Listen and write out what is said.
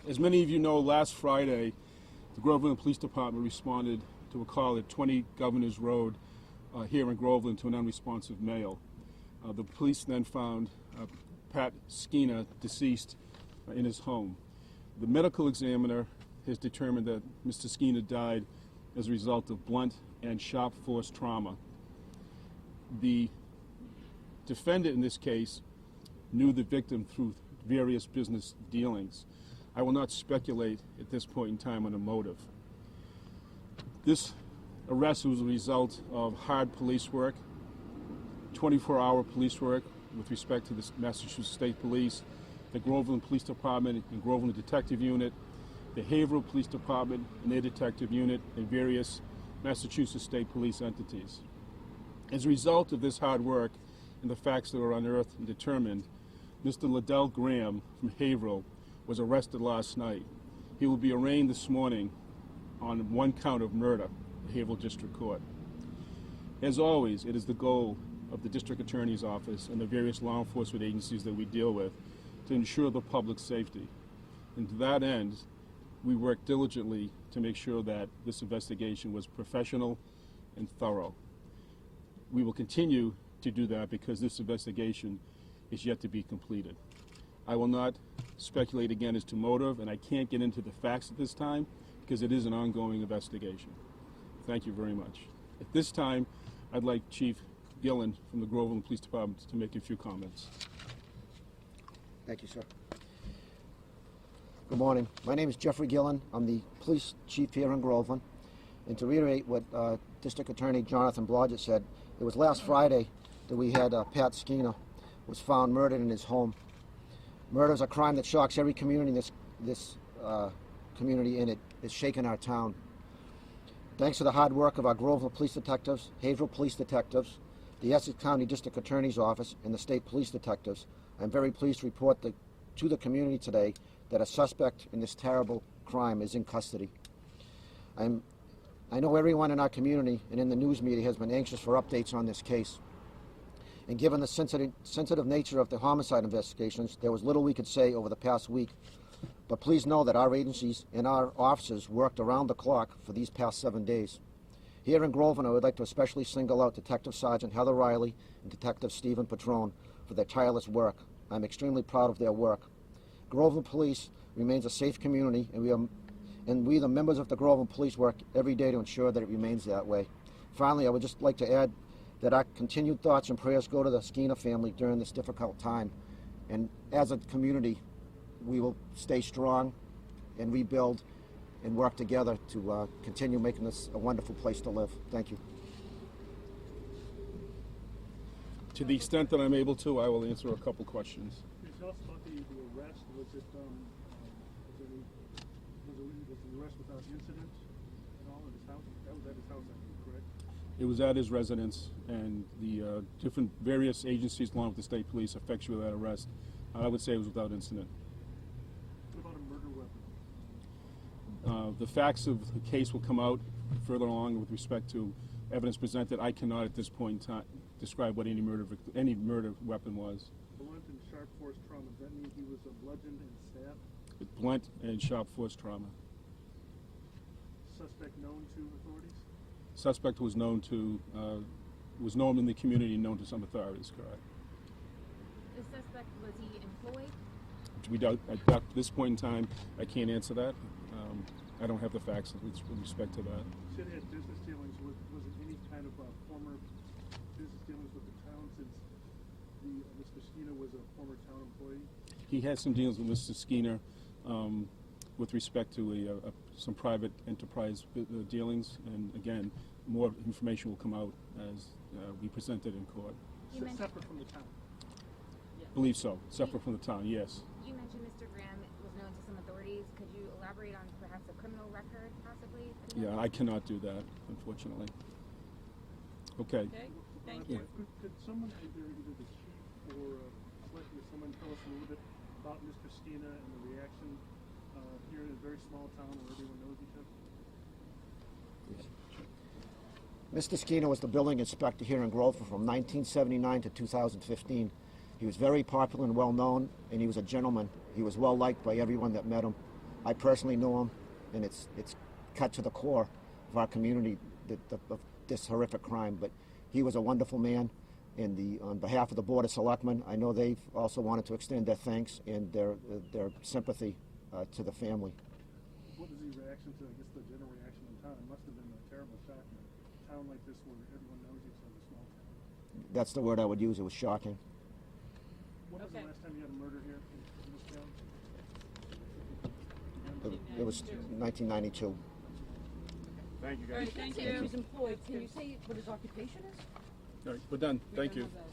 As many of you know, last Friday, the Groveland Police Department responded to a call at 20 Governors Road here in Groveland to an unresponsive male. The police then found Pat Skeena deceased in his home. The medical examiner has determined that Mr. Skeena died as a result of blunt and sharp force trauma. The defendant in this case knew the victim through various business dealings. I will not speculate at this point in time on a motive. This arrest was a result of hard police work, 24-hour police work with respect to the Massachusetts State Police, the Groveland Police Department and Groveland Detective Unit, the Haverhill Police Department and their detective unit, and various Massachusetts State Police entities. As a result of this hard work and the facts that were unearthed and determined, Mr. Liddell Graham from Haverhill was arrested last night. He will be arraigned this morning on one count of murder at Haverhill District Court. As always, it is the goal of the District Attorney's Office and the various law enforcement agencies that we deal with to ensure the public's safety. And to that end, we work diligently to make sure that this investigation was professional and thorough. We will continue to do that because this investigation is yet to be completed. I will not speculate again as to motive, and I can't get into the facts at this time because it is an ongoing investigation. Thank you very much. At this time, I'd like Chief Gillen from the Groveland Police Department to make a few comments. Thank you, sir. Good morning. My name is Jeffrey Gillen. I'm the police chief here in Groveland. And to reiterate what District Attorney Jonathan Blodgett said, it was last Friday that we had Pat Skeena was found murdered in his home. Murder is a crime that shocks every community in this community, and it has shaken our town. Thanks to the hard work of our Groveland police detectives, Haverhill police detectives, the Essex County District Attorney's Office, and the state police detectives, I'm very pleased to report to the community today that a suspect in this terrible crime is in custody. I know everyone in our community and in the news media has been anxious for updates on this case. And given the sensitive nature of the homicide investigations, there was little we could say over the past week. But please know that our agencies and our officers worked around the clock for these past 7 days. Here in Groveland, I would like to especially single out Detective Sergeant Heather Riley and Detective Stephen Patrone for their tireless work. I'm extremely proud of their work. Groveland Police remains a safe community, and we, the members of the Groveland Police, work every day to ensure that it remains that way. Finally, I would just like to add that our continued thoughts and prayers go to the Skeena family during this difficult time. And as a community, we will stay strong and rebuild and work together to continue making this a wonderful place to live. Thank you. To the extent that I'm able to, I will answer a couple questions. Can you tell us about the arrest? Was it was the arrest without incident at all at his house? That was at his house, I think, correct? It was at his residence, and the different various agencies along with the state police effectuated that arrest. I would say it was without incident. What about a murder weapon? The facts of the case will come out further along with respect to evidence presented. I cannot at this point in time describe what any murder weapon was. Blunt and sharp force trauma. Does that mean he was bludgeoned and stabbed? Blunt and sharp force trauma. Suspect known to authorities? Suspect was known in the community, known to some authorities, correct. The suspect, was he employed? At this point in time, I can't answer that. I don't have the facts with respect to that. You said he had business dealings. Was it any kind of former business dealings with the town, since Mr. Skeena was a former town employee? He had some dealings with Mr. Skeena with respect to some private enterprise dealings, and again, more information will come out as we present it in court. Separate from the town? I believe so. Separate from the town, yes. You mentioned Mr. Graham was known to some authorities. Could you elaborate on perhaps a criminal record, possibly? Yeah, I cannot do that, unfortunately. Okay. Okay, thank you. Could someone, either the chief or someone tell us a little bit about Mr. Skeena and the reaction here in a very small town where everyone knows each other? Mr. Skeena was the building inspector here in Groveland from 1979 to 2015. He was very popular and well known, and he was a gentleman. He was well liked by everyone that met him. I personally know him, and it's cut to the core of our community of this horrific crime. But he was a wonderful man, and on behalf of the Board of Selectmen, I know they've also wanted to extend their thanks and their sympathy to the family. What was the reaction to, I guess, the general reaction in town? It must have been a terrible shock in a town like this where everyone knows each other, small town. That's the word I would use. It was shocking. What was the last time you had a murder here in this town? It was 1992. Thank you, All right, guys. thank He's you. employed. Can you say what his occupation is? All right, we're done. Thank you. How's that?